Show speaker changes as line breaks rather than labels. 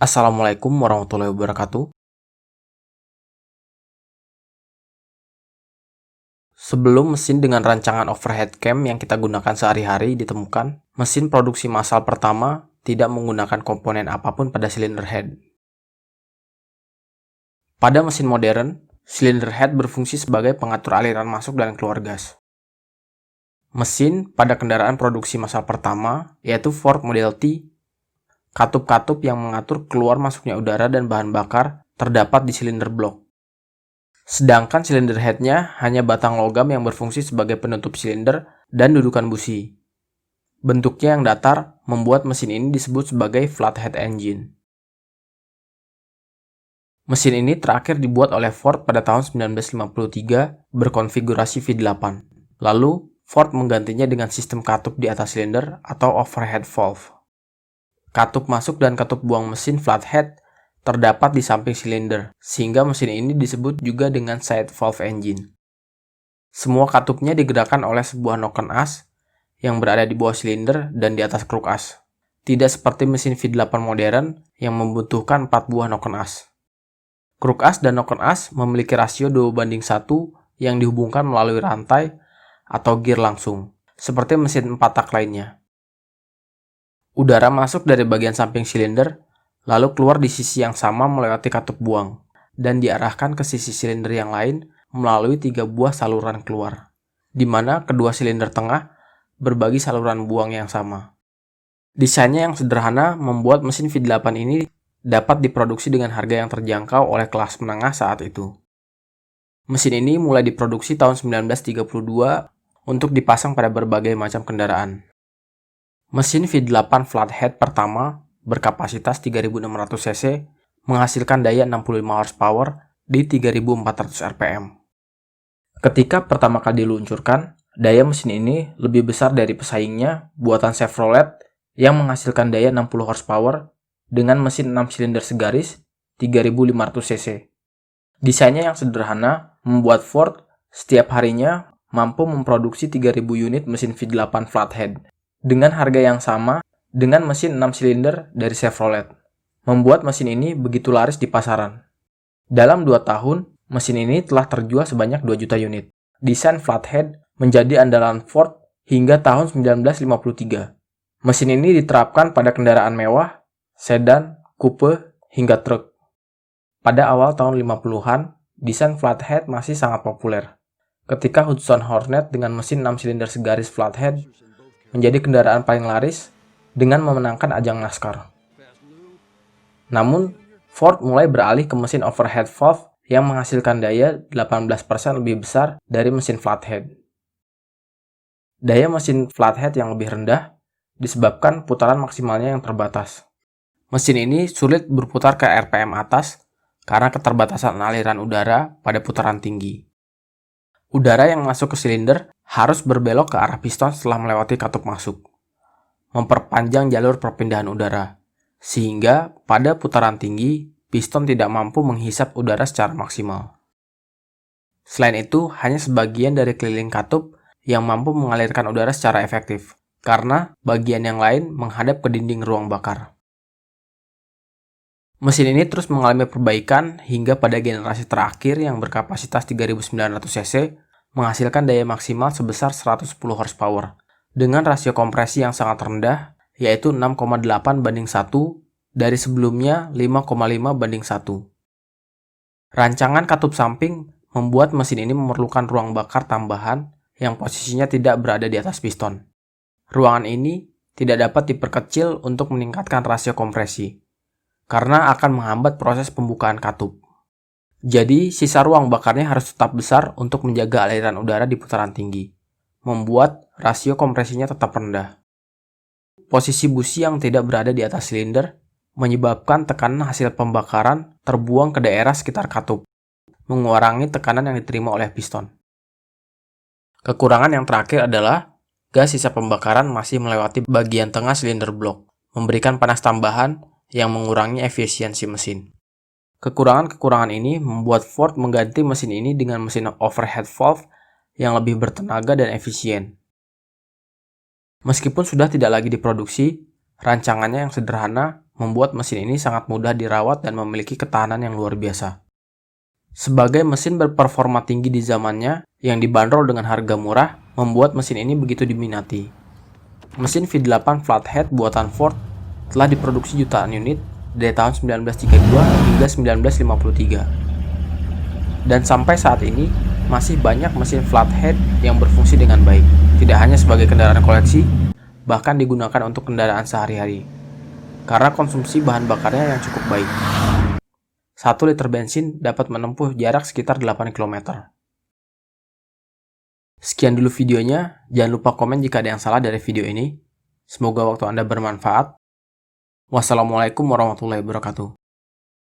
Assalamualaikum warahmatullahi wabarakatuh. Sebelum mesin dengan rancangan overhead cam yang kita gunakan sehari-hari ditemukan, mesin produksi massal pertama tidak menggunakan komponen apapun pada silinder head. Pada mesin modern, silinder head berfungsi sebagai pengatur aliran masuk dan keluar gas. Mesin pada kendaraan produksi massal pertama, yaitu Ford Model T, katup-katup yang mengatur keluar masuknya udara dan bahan bakar terdapat di silinder blok. Sedangkan silinder headnya hanya batang logam yang berfungsi sebagai penutup silinder dan dudukan busi. Bentuknya yang datar membuat mesin ini disebut sebagai flathead engine. Mesin ini terakhir dibuat oleh Ford pada tahun 1953 berkonfigurasi V8. Lalu, Ford menggantinya dengan sistem katup di atas silinder atau overhead valve. Katup masuk dan katup buang mesin flathead terdapat di samping silinder, sehingga mesin ini disebut juga dengan side valve engine. Semua katupnya digerakkan oleh sebuah noken as yang berada di bawah silinder dan di atas kruk as. Tidak seperti mesin V8 modern yang membutuhkan 4 buah noken as. Kruk as dan noken as memiliki rasio 2:1 yang dihubungkan melalui rantai atau gear langsung, seperti mesin 4 tak lainnya. Udara masuk dari bagian samping silinder lalu keluar di sisi yang sama melewati katup buang, dan diarahkan ke sisi silinder yang lain melalui 3 buah saluran keluar, di mana kedua silinder tengah berbagi saluran buang yang sama. Desainnya yang sederhana membuat mesin V8 ini dapat diproduksi dengan harga yang terjangkau oleh kelas menengah saat itu. Mesin ini mulai diproduksi tahun 1932 untuk dipasang pada berbagai macam kendaraan. Mesin V8 flathead pertama berkapasitas 3.600 cc menghasilkan daya 65 horsepower di 3.400 rpm. Ketika pertama kali diluncurkan, daya mesin ini lebih besar dari pesaingnya buatan Chevrolet yang menghasilkan daya 60 horsepower dengan mesin 6 silinder segaris 3.500 cc. Desainnya yang sederhana membuat Ford setiap harinya mampu memproduksi 3.000 unit mesin V8 flathead dengan harga yang sama dengan mesin 6 silinder dari Chevrolet, membuat mesin ini begitu laris di pasaran. Dalam 2 tahun, mesin ini telah terjual sebanyak 2 juta unit. Desain flathead menjadi andalan Ford hingga tahun 1953. Mesin ini diterapkan pada kendaraan mewah, sedan, coupe, hingga truk. Pada awal tahun 50-an, desain flathead masih sangat populer. Ketika Hudson Hornet dengan mesin 6 silinder segaris flathead menjadi kendaraan paling laris, dengan memenangkan ajang NASCAR. Namun, Ford mulai beralih ke mesin overhead valve yang menghasilkan daya 18% lebih besar dari mesin flathead. Daya mesin flathead yang lebih rendah disebabkan putaran maksimalnya yang terbatas. Mesin ini sulit berputar ke RPM atas karena keterbatasan aliran udara pada putaran tinggi. Udara yang masuk ke silinder harus berbelok ke arah piston setelah melewati katup masuk, memperpanjang jalur perpindahan udara, sehingga pada putaran tinggi, piston tidak mampu menghisap udara secara maksimal. Selain itu, hanya sebagian dari keliling katup yang mampu mengalirkan udara secara efektif, karena bagian yang lain menghadap ke dinding ruang bakar. Mesin ini terus mengalami perbaikan hingga pada generasi terakhir yang berkapasitas 3.900 cc menghasilkan daya maksimal sebesar 110 horsepower, dengan rasio kompresi yang sangat rendah, yaitu 6,8:1 dari sebelumnya 5,5:1. Rancangan katup samping membuat mesin ini memerlukan ruang bakar tambahan yang posisinya tidak berada di atas piston. Ruangan ini tidak dapat diperkecil untuk meningkatkan rasio kompresi, karena akan menghambat proses pembukaan katup. Jadi, sisa ruang bakarnya harus tetap besar untuk menjaga aliran udara di putaran tinggi, membuat rasio kompresinya tetap rendah. Posisi busi yang tidak berada di atas silinder menyebabkan tekanan hasil pembakaran terbuang ke daerah sekitar katup, mengurangi tekanan yang diterima oleh piston. Kekurangan yang terakhir adalah gas sisa pembakaran masih melewati bagian tengah silinder blok, memberikan panas tambahan yang mengurangi efisiensi mesin. Kekurangan-kekurangan ini membuat Ford mengganti mesin ini dengan mesin overhead valve yang lebih bertenaga dan efisien. Meskipun sudah tidak lagi diproduksi, rancangannya yang sederhana membuat mesin ini sangat mudah dirawat dan memiliki ketahanan yang luar biasa. Sebagai mesin berperforma tinggi di zamannya yang dibanderol dengan harga murah, membuat mesin ini begitu diminati. Mesin V8 flathead buatan Ford telah diproduksi jutaan unit dari tahun 1932 hingga 1953. Dan sampai saat ini, masih banyak mesin flathead yang berfungsi dengan baik, tidak hanya sebagai kendaraan koleksi, bahkan digunakan untuk kendaraan sehari-hari, karena konsumsi bahan bakarnya yang cukup baik. 1 liter bensin dapat menempuh jarak sekitar 8 km. Sekian dulu videonya, jangan lupa komen jika ada yang salah dari video ini. Semoga waktu Anda bermanfaat. Wassalamualaikum warahmatullahi wabarakatuh.